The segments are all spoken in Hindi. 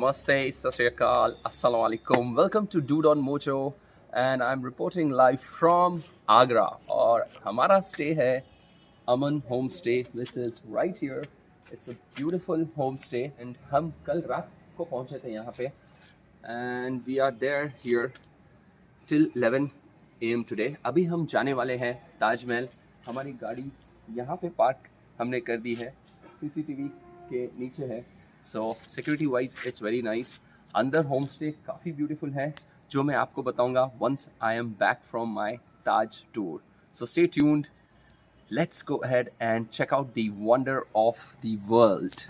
Namaste, Sat Sri Akal, Assalamu Alaikum. Welcome to Dude on Mojo and I'm reporting live from Agra. और हमारा stay है Aman Homestay. This is right here. It's a beautiful homestay and हम कल रात को पहुंचे थे यहाँ पे and we are there here till 11 AM today. अभी हम जाने वाले हैं ताजमहल. हमारी गाड़ी यहाँ पे पार्क हमने कर दी है, CCTV के नीचे है. सो security wise it's very nice. अंदर होम स्टे काफ़ी ब्यूटीफुल है जो मैं आपको बताऊंगा once I am back from my Taj tour. So stay tuned. Let's go ahead and check out the wonder of the world.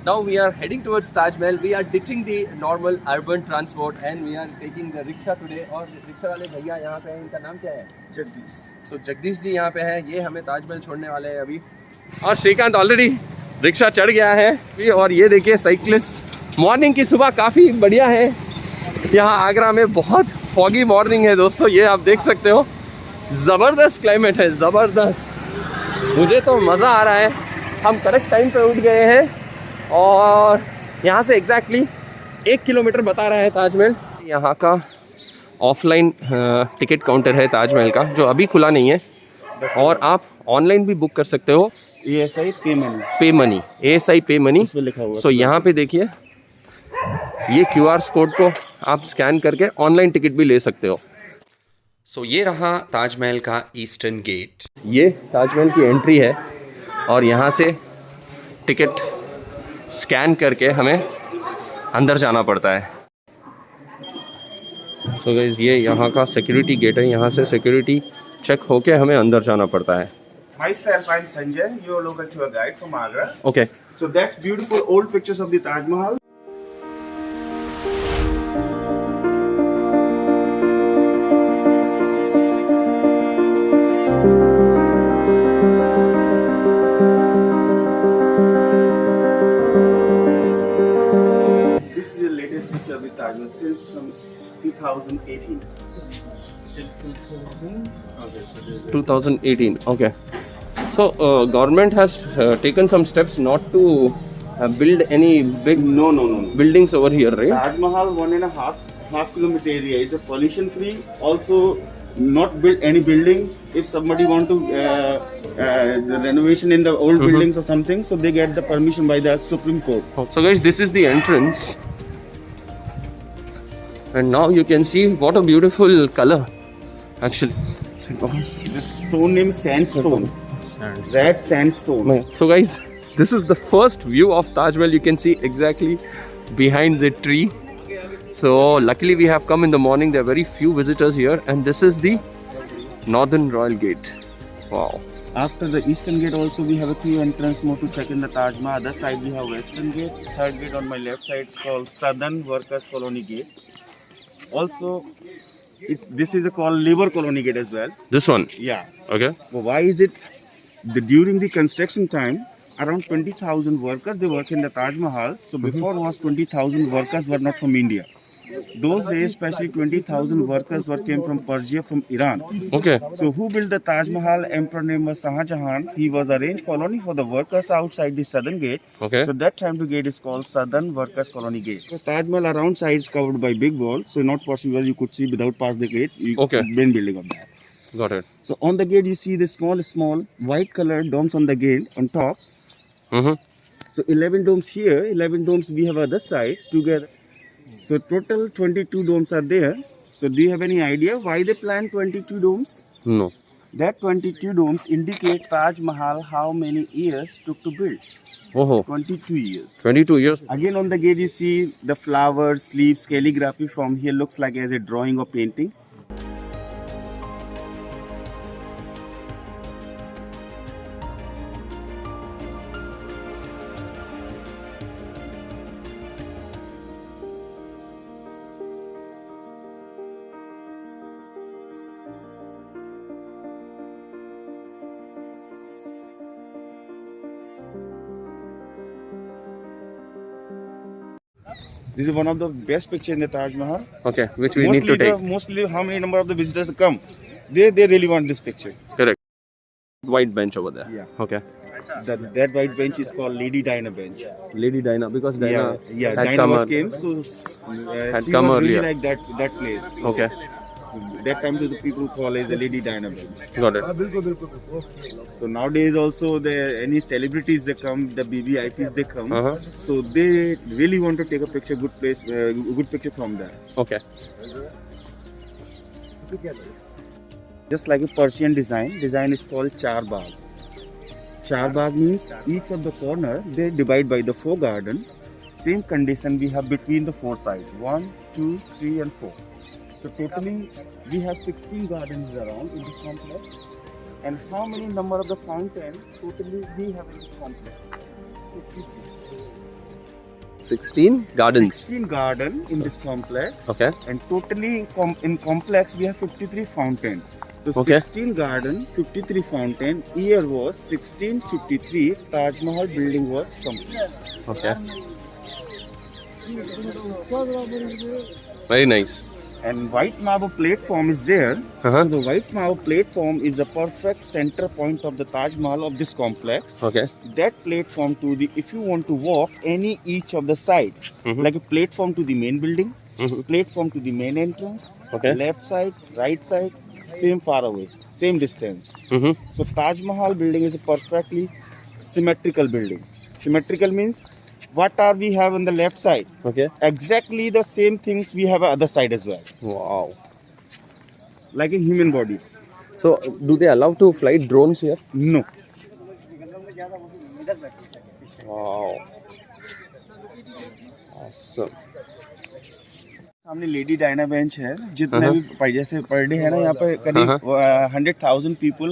Now we are heading towards Taj Mahal. We are ditching the normal urban transport and we are taking the rickshaw today. और रिक्शा वाले भैया यहाँ पे हैं, इनका नाम क्या है? जगदीश. सो जगदीश जी यहाँ पे हैं. ये हमें ताजमहल छोड़ने वाले हैं अभी. और श्रीकांत ऑलरेडी रिक्शा चढ़ गया है. और ये देखिए साइकिलिस्ट. मॉर्निंग की सुबह काफ़ी बढ़िया है यहाँ आगरा में. बहुत फॉगी मॉर्निंग है दोस्तों, ये आप देख सकते हो. ज़बरदस्त क्लाइमेट है, ज़बरदस्त. मुझे तो मज़ा आ रहा है. हम करेक्ट टाइम पे उठ गए हैं और यहाँ से एग्जैक्टली 1 किलोमीटर बता रहा है ताजमहल. यहाँ का ऑफलाइन टिकट काउंटर है ताजमहल का जो अभी खुला नहीं है. और आप ऑनलाइन भी बुक कर सकते हो. ASI पे मनी ASI पे मनी इसमें लिखा हुआ. सो यहाँ पे देखिए ये QR कोड को आप स्कैन करके ऑनलाइन टिकट भी ले सकते हो. सो ये रहा ताजमहल का ईस्टर्न गेट. ये ताजमहल की एंट्री है और यहाँ से टिकट स्कैन करके हमें अंदर जाना पड़ता है. सो गाइस ये यहाँ का सिक्योरिटी गेट है. यहाँ से सिक्योरिटी चेक होके हमें अंदर जाना पड़ता है. Myself, I'm Sanjay, your local tour guide from Agra. Okay. So that's beautiful old pictures of the Taj Mahal. This is the latest picture of the Taj Mahal since from 2018. 2018. Okay. So government has taken some steps not to build any big No. buildings over here, right? Taj Mahal 1.5 kilometer area is a pollution free. Also, not build any building. If somebody want to the renovation in the old buildings or something, so they get the permission by the Supreme Court. So guys, this is the entrance, and now you can see what a beautiful color. Actually, The stone name sandstone. Red sandstone. so guys, this is the first view of Taj Mahal. You can see exactly behind the tree. So luckily we have come in the morning. There are very few visitors here, and this is the Northern Royal Gate. Wow. After the eastern gate also we have a 3 entrance more to check in the Taj Mahal. Other side we have western gate. Third gate on my left side called Southern Workers Colony Gate. Also, this is called Labor Colony Gate as well. This one. Yeah. Okay. But why is it? During the construction time, around 20,000 workers they work in the Taj Mahal. So before was 20,000 workers were not from India. Those days, especially 20,000 workers came from Persia, from Iran. Okay. So who built the Taj Mahal? Emperor name was Shah Jahan. He was arranged colony for the workers outside the southern gate. Okay. So that time the gate is called Southern Workers Colony Gate. So Taj Mahal around side is covered by big walls, so not possible you could see without pass the gate. Okay. Main building of that. Got it. So on the gate you see the small white colored domes on the gate on top. So 11 domes here, 11 domes we have other side together. So total 22 domes are there. So do you have any idea why they planned 22 domes? No. That 22 domes indicate Taj Mahal how many years took to build. Oh. 22 years. 22 years. Again on the gate you see the flowers, leaves, calligraphy from here looks like as a drawing or painting. This is one of the best picture in the Taj Mahal. Okay, which we need to take. Mostly how many number of the visitors come, they really want this picture. Correct. white bench over there. Yeah. Okay. That white bench is called Lady Diana bench. Lady Dinah, because Dinah Yeah. had Dinah come was ear- came, so she come was earlier. really like that place. Okay, That time the people call as the Lady Diana bench. got it. So nowadays also any celebrities they come, the BVIPs they come, Uh-huh. so they really want to take a picture, good picture from there. Okay. Just like a Persian design is called Char Bagh. Char Bagh means each of the corner they divide by the 4 garden. Same condition we have between the 4 sides, 1, 2, 3 and 4. So totally we have 16 gardens around in this complex. And how many number of the fountains totally we have in this complex? 16 gardens. 16 garden in this complex. Okay. And totally in complex we have 53 fountains. So Okay. 16 garden, 53 fountain. Year was 1653. Taj Mahal building was complete. Okay. Very nice. And white marble platform is there. Uh-huh. So the white marble platform is the perfect center point of the Taj Mahal of this complex. Okay. That platform to the, if you want to walk any each of the side, Mhm. like a platform to the main building, Mhm. platform to the main entrance, Okay. left side, right side, same far away, same distance. Mm-hmm. So Taj Mahal building is a perfectly symmetrical building. Symmetrical means what are we have on the left side? Okay. Exactly the same things we have on the other side as well, Wow. like a human body. So, do they allow to fly drones here? No. Wow. Awesome. सामने लेडी डायना बेंच है. जितने भी जैसे पर डे है ना यहाँ पे करीब 100,000 people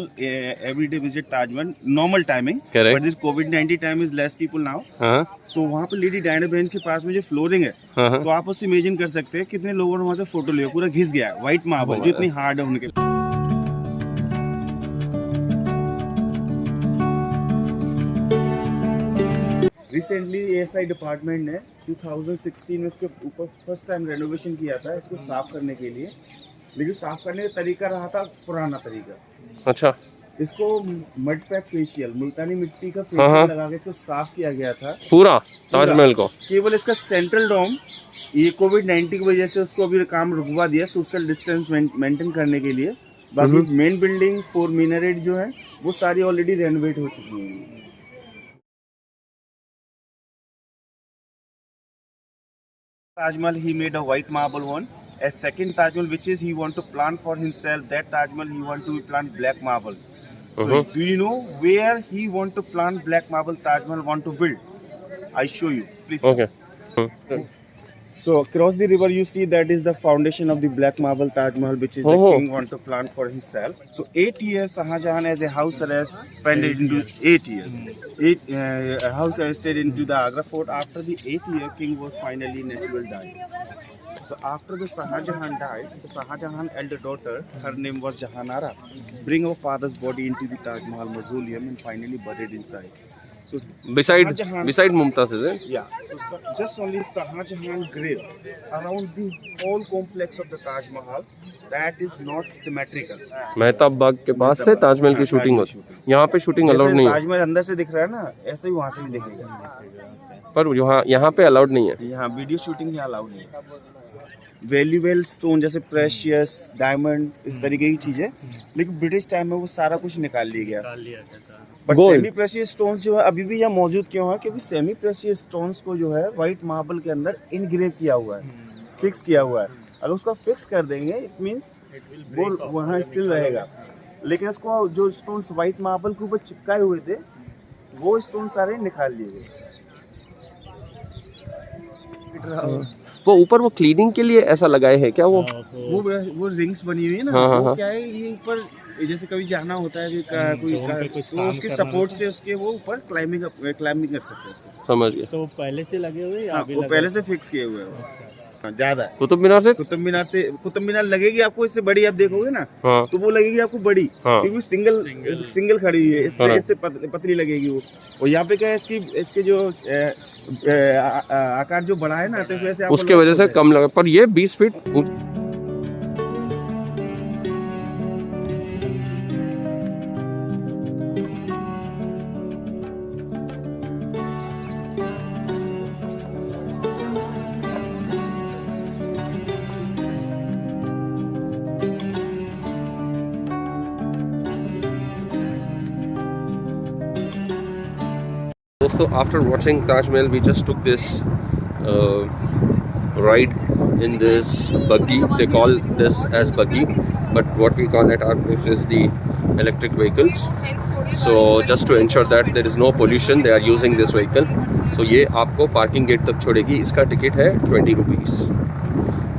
every day visit Taj Mahal. Normal timing. Correct. But this covid time is less people now. हाँ. सो वहाँ पे लेडी डायना बेंच के पास में जो फ्लोरिंग है, हाँ. तो आप उससे इमेजिन कर सकते हैं कितने लोगों ने वहाँ से फोटो लिया. पूरा घिस गया. व्हाइट मार्बल जो इतनी हार्ड है उनके. रिसेंटली एएसआई डिपार्टमेंट ने 2016 में इसके ऊपर फर्स्ट टाइम रेनोवेशन किया था इसको साफ करने के लिए. लेकिन साफ करने का तरीका रहा था पुराना तरीका. अच्छा. इसको मड पैक फेशियल, मुल्तानी मिट्टी का हाँ, हाँ. फेशियल लगा के इसको साफ किया गया था पूरा ताजमहल को. केवल इसका सेंट्रल डोम ये कोविड-19 की वजह से उसको अभी काम रुकवा दिया सोशल डिस्टेंस मेंटेन करने के लिए. बाकी मेन बिल्डिंग 4 मीनारेट जो है वो सारी ऑलरेडी रेनोवेट हो चुकी है. Taj Mahal he made a white marble one. As second Taj Mahal, which is he want to plant for himself. That Taj Mahal he want to plant black marble. So do you know where he want to plant black marble Taj Mahal want to build? I show you. Please. Okay. So across the river you see that is the foundation of the black marble Taj Mahal, which is the king want to plant for himself. So 8 years Shah Jahan as a house arrest spent it into 8 years. House arrested into the Agra fort. After the 8th year, king was finally natural died. So after the Shah Jahan died, the Shah Jahan elder daughter, her name was Jahanara, bring her father's body into the Taj Mahal mausoleum and finally buried inside. So beside Mumtaz, is it? yeah, so just only Shah Jahan grave around the whole complex of the Taj Mahal, that is not symmetrical. Mehtab बाग के पास से ताजमहल की शूटिंग होती है. यहाँ पे शूटिंग अलाउड नहीं है. ताजमहल अंदर से दिख रहा है ना, ऐसे ही वहाँ से भी दिखेगा. पर यहाँ पे अलाउड नहीं है. यहाँ वीडियो शूटिंग यहाँ अलाउड नहीं है. वैल्यूएबल स्टोन जैसे प्रेशियस, डायमंड, इस तरीके की चीजें, लेकिन ब्रिटिश टाइम में वो सारा कुछ निकाल लिया गया. बट सेमी प्रेशियस स्टोन्स जो है अभी भी यहाँ मौजूद क्यों है? क्योंकि सेमी प्रेशियस स्टोन्स को जो है व्हाइट मार्बल के अंदर इनग्रेव किया हुआ है, फिक्स किया हुआ है. अगर उसको फिक्स कर देंगे इट मीन्स वो वहाँ स्टिल रहेगा. लेकिन उसको जो स्टोन्स व्हाइट मार्बल के ऊपर चिपकाए हुए थे वो स्टोन सारे निकाल लिए गए. वो ऊपर वो क्लीनिंग के लिए ऐसा लगाए है क्या? वो रिंग्स बनी हुई है ना. वो क्या है, ये ऊपर जैसे कभी जाना होता है तो उसके सपोर्ट से उसके वो ऊपर क्लाइंबिंग कर सकते हैं. समझ गया. तो वो पहले से लगे हुए या वो पहले से फिक्स किए हुए हैं. ज्यादा है. कुतुब मीनार लगेगी आपको इससे बड़ी. आप देखोगे ना तो वो लगेगी आपको बड़ी, क्योंकि सिंगल खड़ी हुई है. इससे पतली लगेगी वो. और यहाँ पे क्या है, इसके जो आकार जो बड़ा है ना, तो इस वजह से उसके वजह से कम लगा. पर ये 20 फीट दोस्तों, after watching Taj Mahal we just took this ride in this buggy. They call this as buggy, but what we call at our place is the electric vehicles. So just to ensure that there is no pollution, they are using this vehicle. So ये आपको पार्किंग गेट तक छोड़ेगी. इसका टिकट है 20 रुपीज़,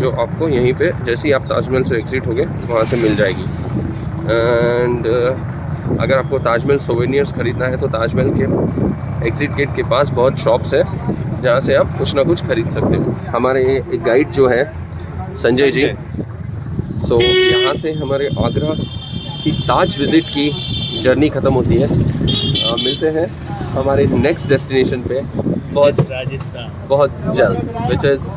जो आपको यहीं पे जैसे ही आप ताजमहल से एग्ज़िट होगे वहाँ से मिल जाएगी. एंड अगर आपको ताजमहल सोवेनियर्स ख़रीदना है तो ताजमहल के एग्ज़िट गेट के पास बहुत शॉप्स है जहाँ से आप कुछ ना कुछ ख़रीद सकते हो. हमारे एक गाइड जो है संजय जी, सो यहाँ से हमारे आगरा की ताज विज़िट की जर्नी ख़त्म होती है. मिलते हैं हमारे नेक्स्ट डेस्टिनेशन पे बहुत जल्द, विच इज़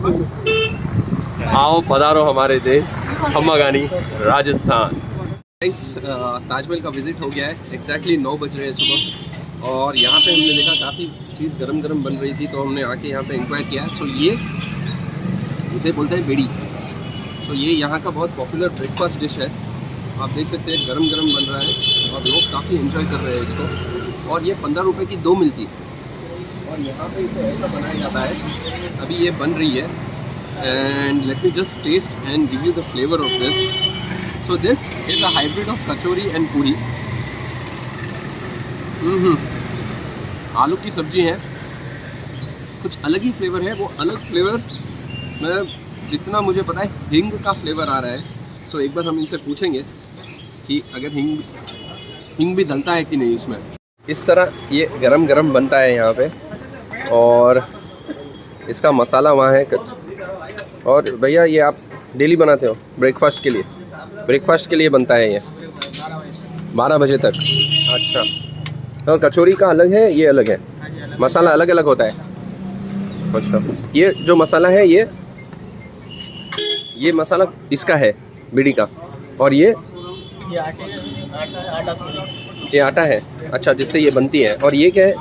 आओ पधारो हमारे देश खम्मागानी राजस्थान. ताजमहल का विज़िट हो गया है. एग्जैक्टली 9 बज रहे हैं सुबह और यहाँ पे हमने देखा काफ़ी चीज़ गरम गरम बन रही थी, तो हमने आके यहाँ पे इंक्वायर किया. सो ये इसे बोलते हैं बेड़ी. सो ये यहाँ का बहुत पॉपुलर ब्रेकफास्ट डिश है. आप देख सकते हैं गरम गरम बन रहा है और लोग काफ़ी एंजॉय कर रहे हैं इसको. और ये 15 रुपये की 2 मिलती है और यहाँ पे इसे ऐसा बनाया जाता है. अभी ये बन रही है and let me just taste and give you the flavour of this. So this is a hybrid of kachori and puri. आलू की सब्जी है, कुछ अलग ही फ्लेवर है. वो अलग फ्लेवर में जितना मुझे पता है हिंग का फ्लेवर आ रहा है. सो एक बार हम इनसे पूछेंगे कि अगर हिंग भी डलता है कि नहीं इसमें. इस तरह ये गरम गरम बनता है यहाँ पे और इसका मसाला वहाँ है. और भैया ये आप डेली बनाते हो ब्रेकफास्ट के लिए? ब्रेकफास्ट के लिए बनता है ये 12 बजे तक. अच्छा, और कचौरी का अलग है, ये अलग है, मसाला अलग अलग होता है. अच्छा, ये जो मसाला है ये मसाला इसका है बीड़ी का, और ये आटा है. अच्छा, जिससे ये बनती है. और ये क्या है?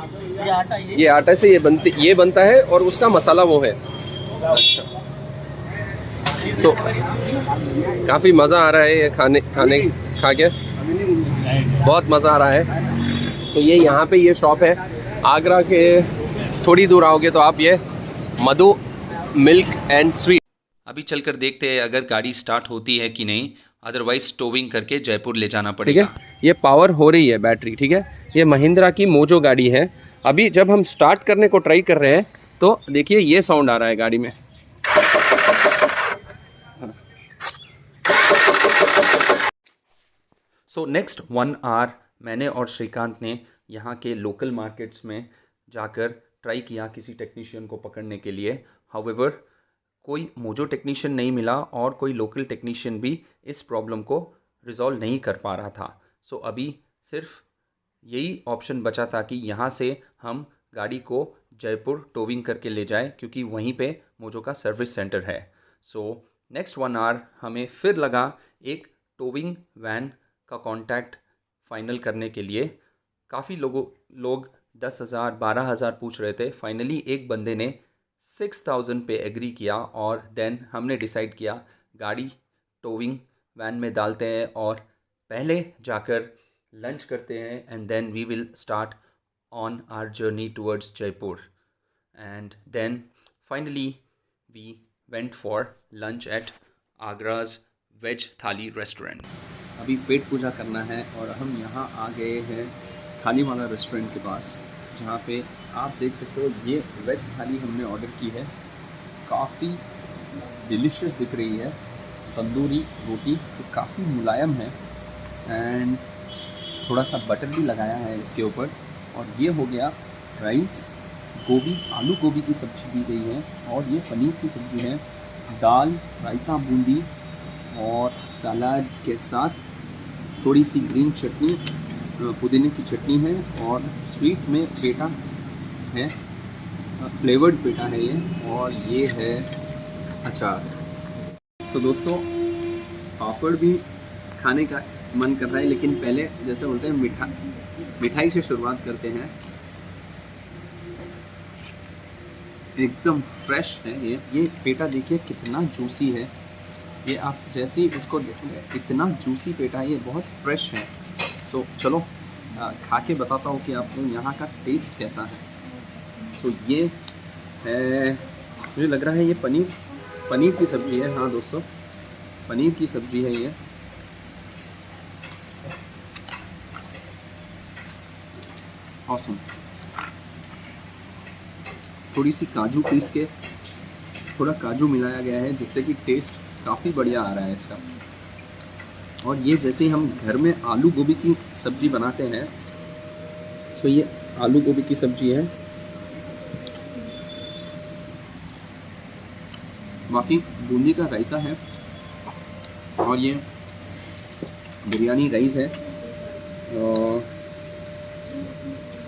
ये आटा से ये बनता है और उसका मसाला वो है. अच्छा, सो काफ़ी मज़ा आ रहा है ये खाने खा के, बहुत मज़ा आ रहा है. तो ये यहाँ पे ये शॉप है. आगरा के थोड़ी दूर आओगे तो आप ये मधु मिल्क एंड स्वीट. अभी चलकर देखते हैं अगर गाड़ी स्टार्ट होती है कि नहीं, अदरवाइज टोविंग करके जयपुर ले जाना पड़ेगा. ठीक है, ये पावर हो रही है बैटरी. ठीक है, ये महिंद्रा की मोजो गाड़ी है. अभी जब हम स्टार्ट करने को ट्राई कर रहे हैं तो देखिए ये साउंड आ रहा है गाड़ी में. सो नेक्स्ट 1 आवर मैंने और श्रीकांत ने यहाँ के लोकल मार्केट्स में जाकर ट्राई किया किसी टेक्नीशियन को पकड़ने के लिए. हाउएवर कोई मोजो टेक्नीशियन नहीं मिला और कोई लोकल टेक्नीशियन भी इस प्रॉब्लम को रिजॉल्व नहीं कर पा रहा था. सो अभी सिर्फ यही ऑप्शन बचा था कि यहाँ से हम गाड़ी को जयपुर टोविंग करके ले जाए, क्योंकि वहीं पे मोजो का सर्विस सेंटर है. सो नेक्स्ट 1 आवर हमें फिर लगा एक टोविंग वैन का कांटेक्ट फाइनल करने के लिए. काफ़ी लोग 10,000 12,000 पूछ रहे थे. फाइनली एक बंदे ने 6,000 पे एग्री किया और देन हमने डिसाइड किया गाड़ी टोविंग वैन में डालते हैं और पहले जाकर लंच करते हैं and then we will start on our journey towards Jaipur. And then finally we went for lunch at Agraj veg thali restaurant. अभी पेट पूजा करना है और हम यहाँ आ गए हैं थाली वाला रेस्टोरेंट के पास, जहाँ पे आप देख सकते हो ये वेज थाली हमने ऑर्डर की है. काफ़ी डिलीशियस दिख रही है. तंदूरी रोटी जो काफ़ी मुलायम है एंड थोड़ा सा बटर भी लगाया है इसके ऊपर. और ये हो गया राइस, गोभी आलू गोभी की सब्ज़ी दी गई है और ये पनीर की सब्ज़ी है, दाल, रायता, बूंदी और सलाद के साथ थोड़ी सी ग्रीन चटनी, पुदीने की चटनी है और स्वीट में पेठा है, फ्लेवर्ड पेठा है ये, और ये है अचार. सो दोस्तों, पापड़ भी खाने का मन कर रहा है, लेकिन पहले जैसे बोलते हैं मिठाई से शुरुआत करते हैं. एकदम फ्रेश है ये पेठा. देखिए कितना जूसी है ये. आप जैसे ही इसको देखोगे इतना जूसी पेठा है ये, बहुत फ्रेश है. सो चलो खा के बताता हूँ कि आपको यहाँ का टेस्ट कैसा है. सो ये है, मुझे लग रहा है ये पनीर की सब्ज़ी है। हाँ दोस्तों, पनीर की सब्ज़ी है ये। ऑसम। थोड़ी सी काजू पीस के, थोड़ा काजू मिलाया गया है जिससे कि टेस्ट काफ़ी बढ़िया आ रहा है इसका। और ये जैसे ही हम घर में आलू गोभी की सब्ज़ी बनाते हैं, सो ये आलू गोभी की सब्ज़ी है। बाकी बूंदी का रायता है, और ये बिरयानी राइस है, और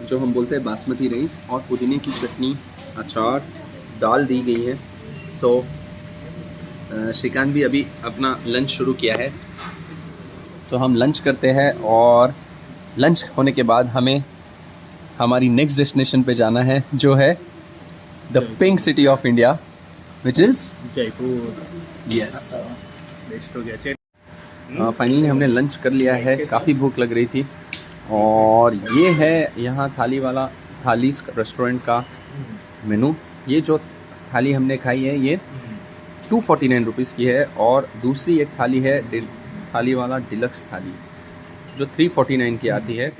जो हम बोलते हैं बासमती राइस, और पुदीने की चटनी, अचार, दाल दी गई है। सो श्रीकांत भी अभी अपना लंच शुरू किया है। सो हम लंच करते हैं, और लंच होने के बाद हमें हमारी नेक्स्ट डेस्टिनेशन पे जाना है, जो है the pink city of India, which is Jaipur. Yes. Best हो गया। फाइनली हमने लंच कर लिया है, काफ़ी भूख लग रही थी। और ये है यहाँ थाली रेस्टोरेंट का मेनू। ये जो थाली हमने खाई है ये 249 रुपीज़ की है, और दूसरी एक थाली है थाली वाला डिलक्स थाली, जो 349 की आती है।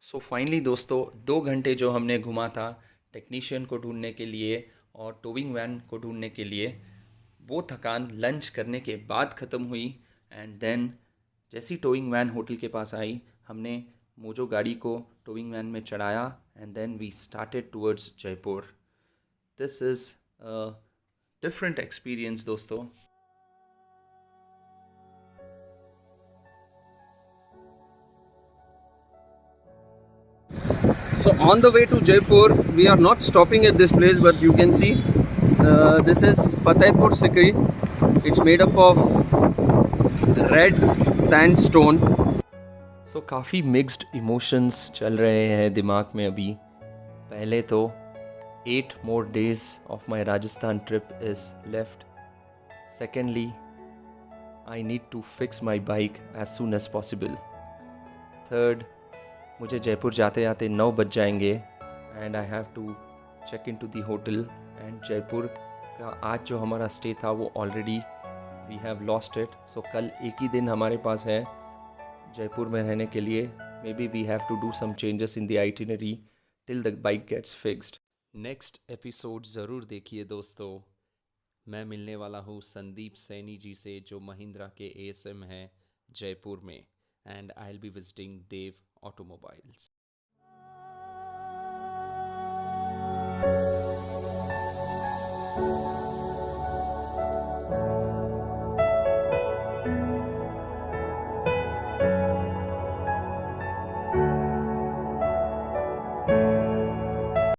सो फाइनली दोस्तों, 2 घंटे जो हमने घुमा था टेक्नीशियन को ढूंढने के लिए और टोविंग वैन को ढूंढने के लिए, वो थकान लंच करने के बाद ख़त्म हुई। एंड देन जैसी टोविंग वैन होटल के पास आई, हमने मोजो गाड़ी को टोविंग वैन में चढ़ाया, and then we started towards Jaipur. This is a different experience दोस्तों। So on the way to Jaipur, we are not stopping at this place, but you can see this is Fatehpur Sikri. It's made up of red sandstone. सो काफ़ी मिक्स्ड इमोशंस चल रहे हैं दिमाग में अभी। पहले तो 8 more days of my Rajasthan trip is left. Secondly, I need to fix my bike as soon as possible. Third, मुझे जयपुर जाते जाते 9 बज जाएंगे, and I have to check in to the hotel. And Jaipur का आज जो हमारा स्टे था वो already we have lost it. So कल एक ही दिन हमारे पास है जयपुर में रहने के लिए। Maybe we have to do some changes in the itinerary till the bike gets fixed. Next episode ज़रूर देखिए दोस्तों। मैं मिलने वाला हूँ संदीप सैनी जी से, जो महिंद्रा के ASM हैं जयपुर में, and I'll be visiting Dev Automobiles.